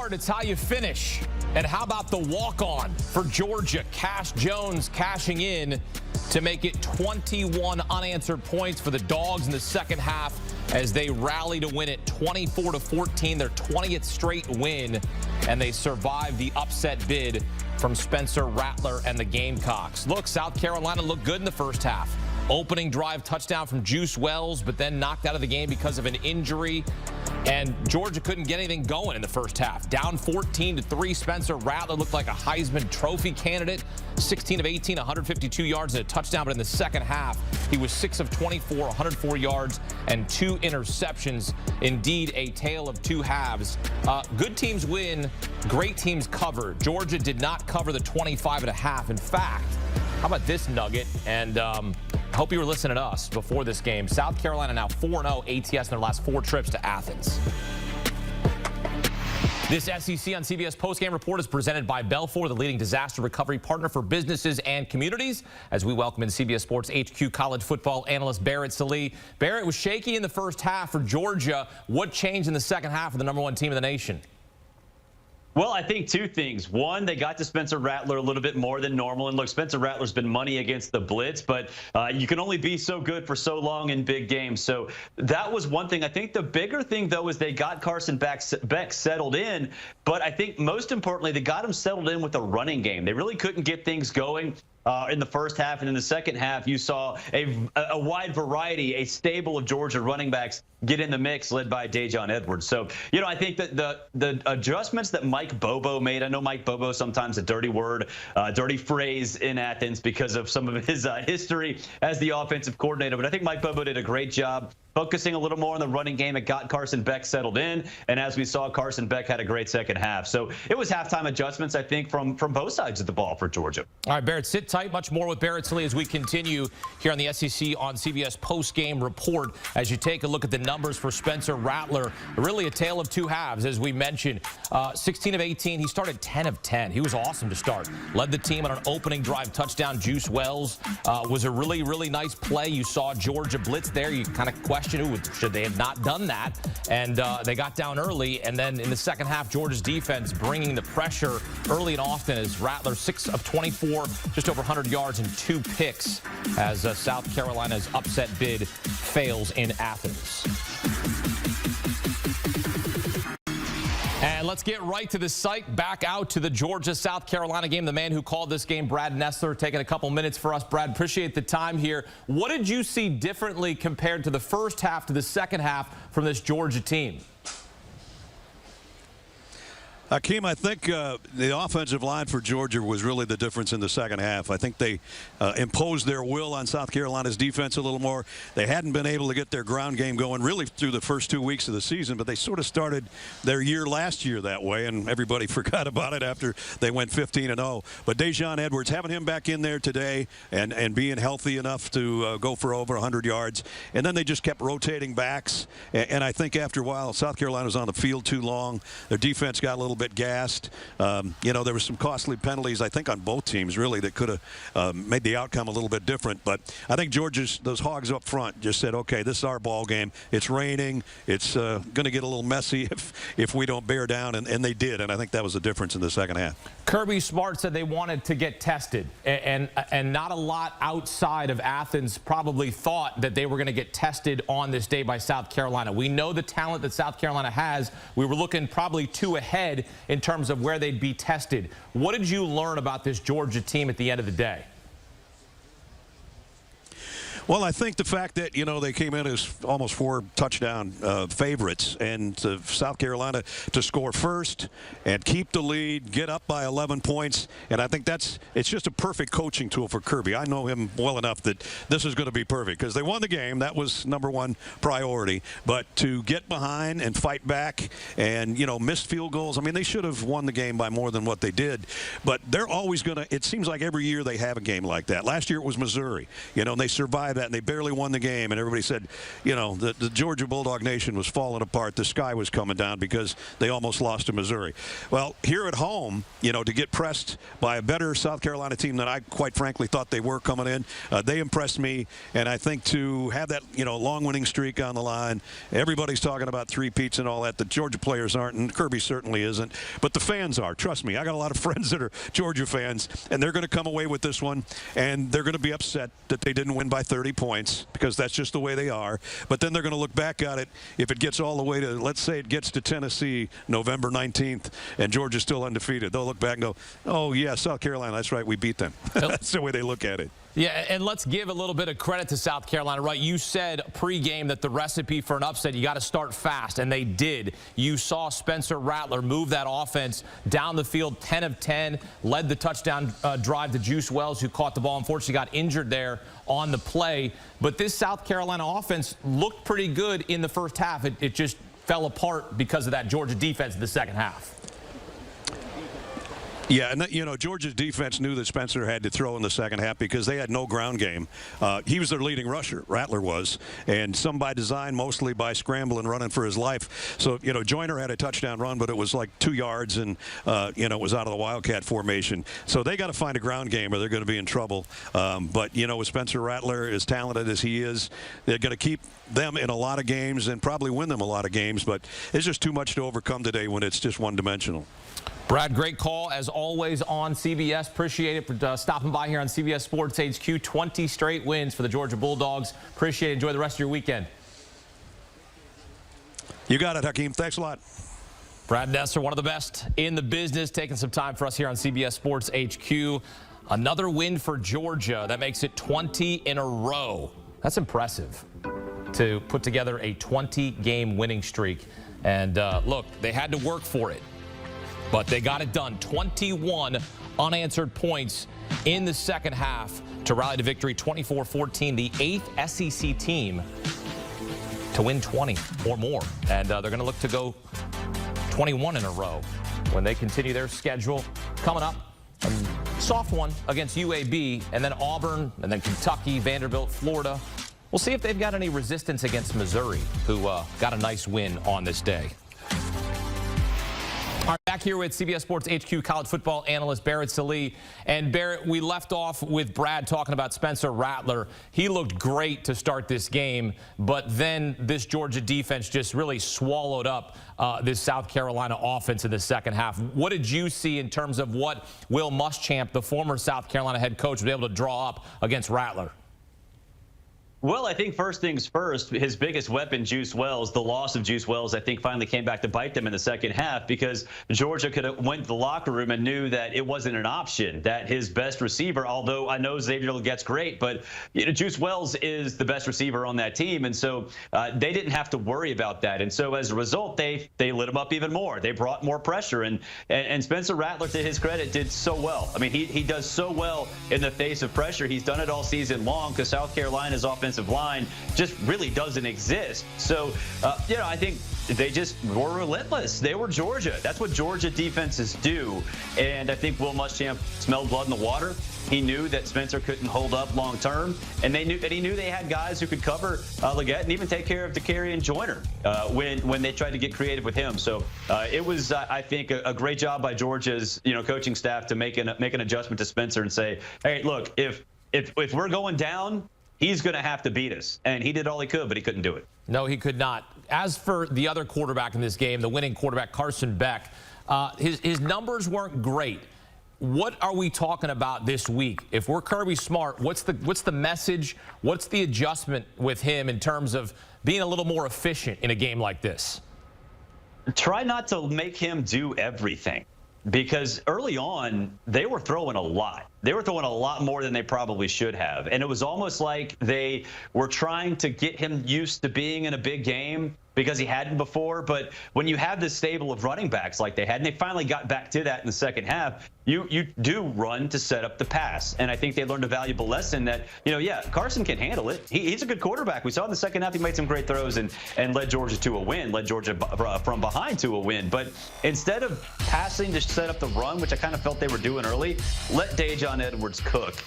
start, it's how you finish. And how about the walk-on for Georgia? Cash Jones cashing in to make it 21 unanswered points for the Dogs in the second half as they rally to win it 24-14, their 20th straight win, and they survive the upset bid from Spencer Rattler and the Gamecocks. Look, South Carolina looked good in the first half. Opening drive touchdown from Juice Wells, but then knocked out of the game because of an injury. And Georgia couldn't get anything going in the first half. Down 14-3, Spencer Rattler looked like a Heisman Trophy candidate. 16 of 18, 152 yards and a touchdown. But in the second half, he was 6 of 24, 104 yards and 2 interceptions. Indeed, a tale of two halves. Good teams win, great teams cover. Georgia did not cover the 25.5. In fact, how about this nugget? And I hope you were listening to us before this game. South Carolina now 4-0 ATS in their last 4 trips to Athens. This SEC on CBS postgame report is presented by Belfor, the leading disaster recovery partner for businesses and communities. As we welcome in CBS Sports HQ college football analyst Barrett Sallee. Barrett, was shaky in the first half for Georgia. What changed in the second half for the #1 team in the nation? Well, I think 2 things. One, they got to Spencer Rattler a little bit more than normal. And look, Spencer Rattler's been money against the blitz, but you can only be so good for so long in big games. So that was one thing. I think the bigger thing, though, is they got Carson Beck settled in. But I think most importantly, they got him settled in with a running game. They really couldn't get things going in the first half. And in the second half, you saw a wide variety, a stable of Georgia running backs get in the mix, led by Dajon Edwards. So, you know, I think that the adjustments that Mike Bobo made, I know Mike Bobo sometimes a dirty word, dirty phrase in Athens because of some of his history as the offensive coordinator. But I think Mike Bobo did a great job focusing a little more on the running game. It got Carson Beck settled in. And as we saw, Carson Beck had a great second half. So it was halftime adjustments, I think, from both sides of the ball for Georgia. All right, Barrett, sit tight. Much more with Barrett Sallee as we continue here on the SEC on CBS postgame report. As you take a look at the numbers for Spencer Rattler, really a tale of two halves, as we mentioned. 16 of 18. He started 10 of 10. He was awesome to start. Led the team on an opening drive touchdown. Juice Wells was a really, really nice play. You saw Georgia blitz there. You kind of question, should they have not done that? And they got down early. And then in the second half, Georgia's defense bringing the pressure early and often as Rattler 6 of 24, just over 100 yards and 2 picks as South Carolina's upset bid fails in Athens. And let's get right to the site, back out to the Georgia-South Carolina game. The man who called this game, Brad Nessler, taking a couple minutes for us. Brad, appreciate the time here. What did you see differently compared to the first half to the second half from this Georgia team? Hakeem, I think the offensive line for Georgia was really the difference in the second half. I think they imposed their will on South Carolina's defense a little more. They hadn't been able to get their ground game going really through the first 2 weeks of the season, but they sort of started their year last year that way, and everybody forgot about it after they went 15-0. But Dajon Edwards, having him back in there today and being healthy enough to go for over 100 yards, and then they just kept rotating backs. And I think after a while, South Carolina was on the field too long. Their defense got a little bit gassed. You know, there were some costly penalties, I think, on both teams, really, that could have made the outcome a little bit different. But I think Georgia's, those Hogs up front just said, okay, this is our ball game. It's raining. It's going to get a little messy if we don't bear down, and they did. And I think that was the difference in the second half. Kirby Smart said they wanted to get tested, and not a lot outside of Athens probably thought that they were going to get tested on this day by South Carolina. We know the talent that South Carolina has. We were looking probably 2 ahead in terms of where they'd be tested. What did you learn about this Georgia team at the end of the day? Well, I think the fact that, you know, they came in as almost 4 touchdown favorites, and South Carolina to score first and keep the lead, get up by 11 points. And I think it's just a perfect coaching tool for Kirby. I know him well enough that this is going to be perfect because they won the game. That was #1 priority. But to get behind and fight back and, you know, missed field goals. I mean, they should have won the game by more than what they did. But they're always going to, it seems like every year they have a game like that. Last year it was Missouri, you know, and they survived survive that, and they barely won the game. And everybody said, you know, the Georgia Bulldog Nation was falling apart. The sky was coming down because they almost lost to Missouri. Well, here at home, you know, to get pressed by a better South Carolina team than I quite frankly thought they were coming in, they impressed me. And I think to have that, you know, long winning streak on the line, everybody's talking about three-peats and all that. The Georgia players aren't, and Kirby certainly isn't. But the fans are. Trust me, I got a lot of friends that are Georgia fans, and they're going to come away with this one, and they're going to be upset that they didn't win by 30 points because that's just the way they are. But then they're going to look back at it if it gets all the way to, let's say it gets to Tennessee November 19th, and Georgia's still undefeated. They'll look back and go, oh, yeah, South Carolina, that's right, we beat them. That's the way they look at it. Yeah, and let's give a little bit of credit to South Carolina, right? You said pregame that the recipe for an upset, you got to start fast, and they did. You saw Spencer Rattler move that offense down the field, 10 of 10, led the touchdown drive to Juice Wells, who caught the ball. Unfortunately, got injured there on the play. But this South Carolina offense looked pretty good in the first half. It just fell apart because of that Georgia defense in the second half. Yeah, and you know, Georgia's defense knew that Spencer had to throw in the second half because they had no ground game. He was their leading rusher, Rattler was, and some by design, mostly by scrambling, running for his life. So, you know, Joyner had a touchdown run, but it was like 2 yards, and, you know, it was out of the Wildcat formation. So they got to find a ground game or they're going to be in trouble. But, you know, with Spencer Rattler, as talented as he is, they're going to keep them in a lot of games and probably win them a lot of games. But it's just too much to overcome today when it's just one-dimensional. Brad, great call, as always, on CBS. Appreciate it for stopping by here on CBS Sports HQ. 20 straight wins for the Georgia Bulldogs. Appreciate it. Enjoy the rest of your weekend. You got it, Hakeem. Thanks a lot. Brad Nessler, one of the best in the business, taking some time for us here on CBS Sports HQ. Another win for Georgia. That makes it 20 in a row. That's impressive to put together a 20-game winning streak. And, look, they had to work for it. But they got it done. 21 unanswered points in the second half to rally to victory 24-14, the 8th SEC team to win 20 or more. And they're going to look to go 21 in a row when they continue their schedule. Coming up, a soft one against UAB, and then Auburn, and then Kentucky, Vanderbilt, Florida. We'll see if they've got any resistance against Missouri, who got a nice win on this day. All right, back here with CBS Sports HQ college football analyst Barrett Sallee. And Barrett, we left off with Brad talking about Spencer Rattler. He looked great to start this game, but then this Georgia defense just really swallowed up this South Carolina offense in the second half. What did you see in terms of what Will Muschamp, the former South Carolina head coach, was able to draw up against Rattler? Well, I think first things first, his biggest weapon, Juice Wells, the loss of Juice Wells, I think finally came back to bite them in the second half because Georgia could have went to the locker room and knew that it wasn't an option, that his best receiver, although I know Xavier Leggette's great, but you know, Juice Wells is the best receiver on that team. And so they didn't have to worry about that. And so as a result, they lit him up even more. They brought more pressure. And Spencer Rattler, to his credit, did so well. I mean, he does so well in the face of pressure. He's done it all season long because South Carolina's offensive line just really doesn't exist. So, you know, I think they just were relentless. They were Georgia. That's what Georgia defenses do. And I think Will Muschamp smelled blood in the water. He knew that Spencer couldn't hold up long term, and he knew they had guys who could cover Leggett and even take care of DeCarry and Joyner when they tried to get creative with him. So it was, I think, a great job by Georgia's coaching staff to make an adjustment to Spencer and say, hey, look, if we're going down, he's going to have to beat us. And he did all he could, but he couldn't do it. No, he could not. As for the other quarterback in this game, the winning quarterback, Carson Beck, his numbers weren't great. What are we talking about this week? If we're Kirby Smart, what's the message? What's the adjustment with him in terms of being a little more efficient in a game like this? Try not to make him do everything. Because early on, they were throwing a lot. They were throwing a lot more than they probably should have. And it was almost like they were trying to get him used to being in a big game because he hadn't before. But when you have this stable of running backs like they had, and they finally got back to that in the second half, you do run to set up the pass. And I think they learned a valuable lesson that, Carson can handle it. He's a good quarterback. We saw in the second half he made some great throws and led Georgia to a win, led Georgia from behind to a win. But instead of passing to set up the run, which I kind of felt they were doing early, let Dajon Edwards cook.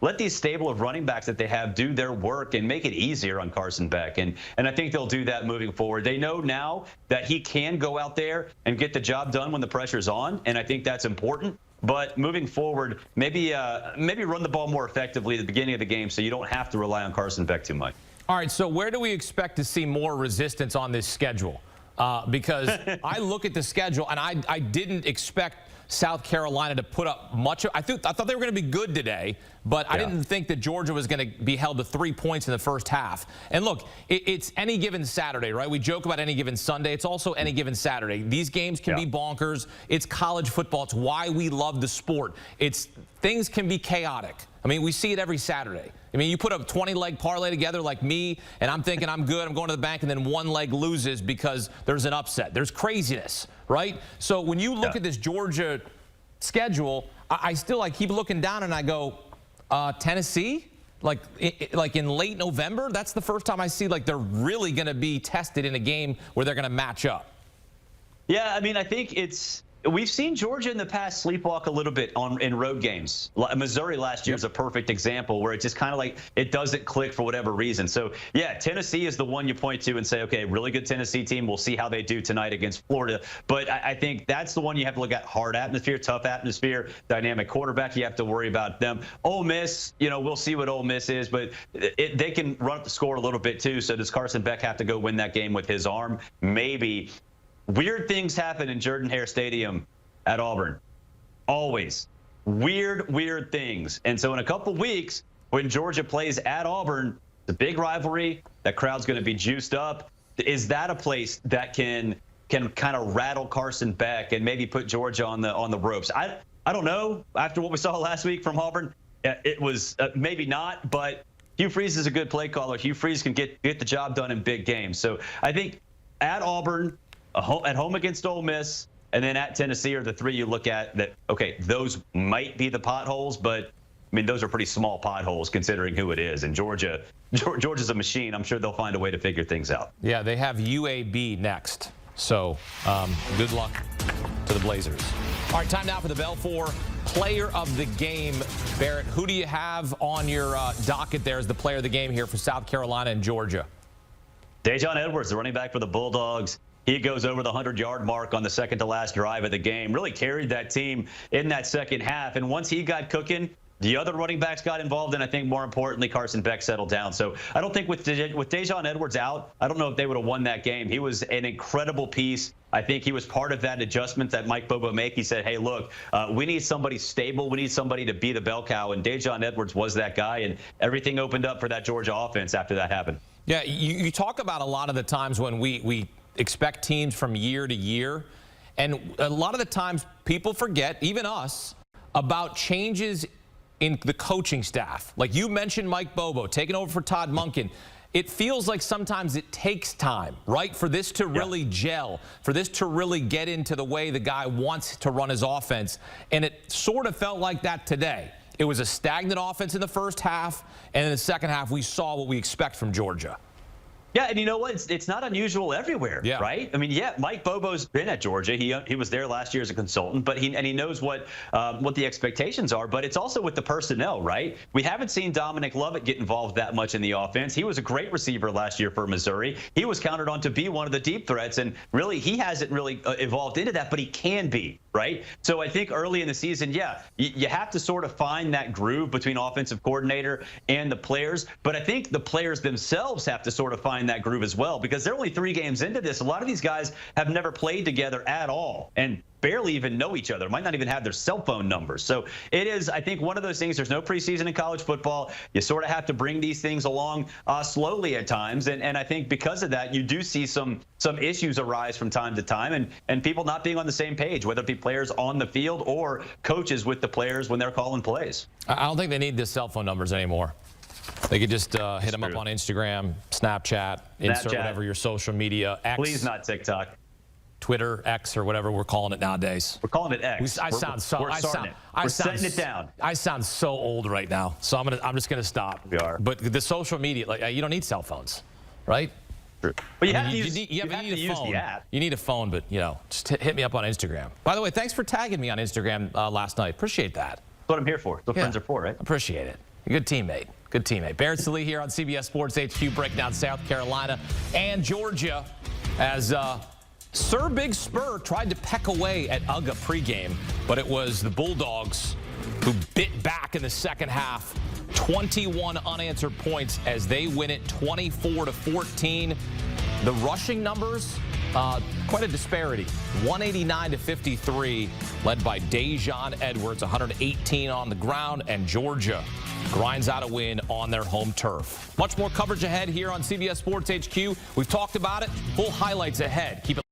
Let these stable of running backs that they have do their work and make it easier on Carson Beck. And I think they'll do that moving forward. They know now that he can go out there and get the job done when the pressure's on, and I think that's important. But moving forward, maybe run the ball more effectively at the beginning of the game so you don't have to rely on Carson Beck too much. All right, so where do we expect to see more resistance on this schedule? Because I look at the schedule, and I didn't expect South Carolina to put up much. I thought they were going to be good today, but I didn't think that Georgia was going to be held to 3 points in the first half. And look, it's any given Saturday, right? We joke about any given Sunday. It's also any given Saturday. These games can be bonkers. It's college football. It's why we love the sport. Things can be chaotic. I mean, we see it every Saturday. I mean, you put a 20-leg parlay together like me, and I'm thinking I'm good, I'm going to the bank, and then one leg loses because there's an upset. There's craziness, right? So when you look at this Georgia schedule, I keep looking down and I go, Tennessee? Like in late November? That's the first time I see they're really going to be tested in a game where they're going to match up. Yeah, I mean, I think we've seen Georgia in the past sleepwalk a little bit in road games. Missouri last year is a perfect example where it just kind of it doesn't click for whatever reason. So, yeah, Tennessee is the one you point to and say, okay, really good Tennessee team. We'll see how they do tonight against Florida. But I think that's the one you have to look at. Hard atmosphere, tough atmosphere, dynamic quarterback. You have to worry about them. Ole Miss, we'll see what Ole Miss is, but they can run up the score a little bit too. So does Carson Beck have to go win that game with his arm? Maybe. Weird things happen in Jordan-Hare Stadium at Auburn. Always. Weird things. And so in a couple weeks, when Georgia plays at Auburn, it's a big rivalry. That crowd's going to be juiced up. Is that a place that can kind of rattle Carson Beck and maybe put Georgia on the ropes? I don't know. After what we saw last week from Auburn, it was maybe not. But Hugh Freeze is a good play caller. Hugh Freeze can get the job done in big games. So I think at Auburn, at home against Ole Miss, and then at Tennessee are the three you look at that, okay, those might be the potholes, but, I mean, those are pretty small potholes considering who it is. And Georgia's a machine. I'm sure they'll find a way to figure things out. Yeah, they have UAB next. So good luck to the Blazers. All right, time now for the Belfour Player of the Game. Barrett, who do you have on your docket there as the player of the game here for South Carolina and Georgia? Dajon Edwards, the running back for the Bulldogs. He goes over the 100-yard mark on the second-to-last drive of the game. Really carried that team in that second half. And once he got cooking, the other running backs got involved, and I think more importantly, Carson Beck settled down. So I don't think with Dajon Edwards out, I don't know if they would have won that game. He was an incredible piece. I think he was part of that adjustment that Mike Bobo made. He said, hey, look, we need somebody stable. We need somebody to be the bell cow, and Dajon Edwards was that guy, and everything opened up for that Georgia offense after that happened. Yeah, you talk about a lot of the times when we expect teams from year to year, and a lot of the times people forget, even us, about changes in the coaching staff. Like you mentioned Mike Bobo taking over for Todd Monken. It feels like sometimes it takes time, right, for this to really gel, for this to really get into the way the guy wants to run his offense. And it sort of felt like that today. It was a stagnant offense in the first half, and in the second half we saw what we expect from Georgia. Yeah, and you know what? It's not unusual everywhere, right? I mean, yeah, Mike Bobo's been at Georgia. He was there last year as a consultant, but he knows what the expectations are. But it's also with the personnel, right? We haven't seen Dominic Lovett get involved that much in the offense. He was a great receiver last year for Missouri. He was counted on to be one of the deep threats, and really he hasn't really evolved into that, but he can be, right? So I think early in the season, you have to sort of find that groove between offensive coordinator and the players. But I think the players themselves have to sort of find that groove as well, because they're only 3 games into this. A lot of these guys have never played together at all and barely even know each other, might not even have their cell phone numbers. So it is, I think, one of those things. There's no preseason in college football. You sort of have to bring these things along slowly at times. And I think because of that, you do see some issues arise from time to time, and people not being on the same page, whether it be players on the field or coaches with the players when they're calling plays. I don't think they need the cell phone numbers anymore. They could just hit them up on Instagram, Snapchat, insert whatever your social media. X. Please not TikTok. Twitter, X, or whatever we're calling it nowadays. We're calling it X. We're setting it down. I sound so old right now, so I'm just gonna stop. We are. But the social media, like, you don't need cell phones, right? True. But you have to use the app. You need a phone, but just hit me up on Instagram. By the way, thanks for tagging me on Instagram last night. Appreciate that. That's what I'm here for. That's what friends are for, right? Appreciate it. Good teammate. Good teammate. Barrett, Sallee here on CBS Sports HQ, breaking down South Carolina and Georgia as Sir Big Spur tried to peck away at UGA pregame, but it was the Bulldogs who bit back in the second half. 21 unanswered points as they win it 24-14. The rushing numbers, quite a disparity. 189 to 53, led by Dejon Edwards, 118 on the ground, and Georgia grinds out a win on their home turf. Much more coverage ahead here on CBS Sports HQ. We've talked about it. Full highlights ahead. Keep it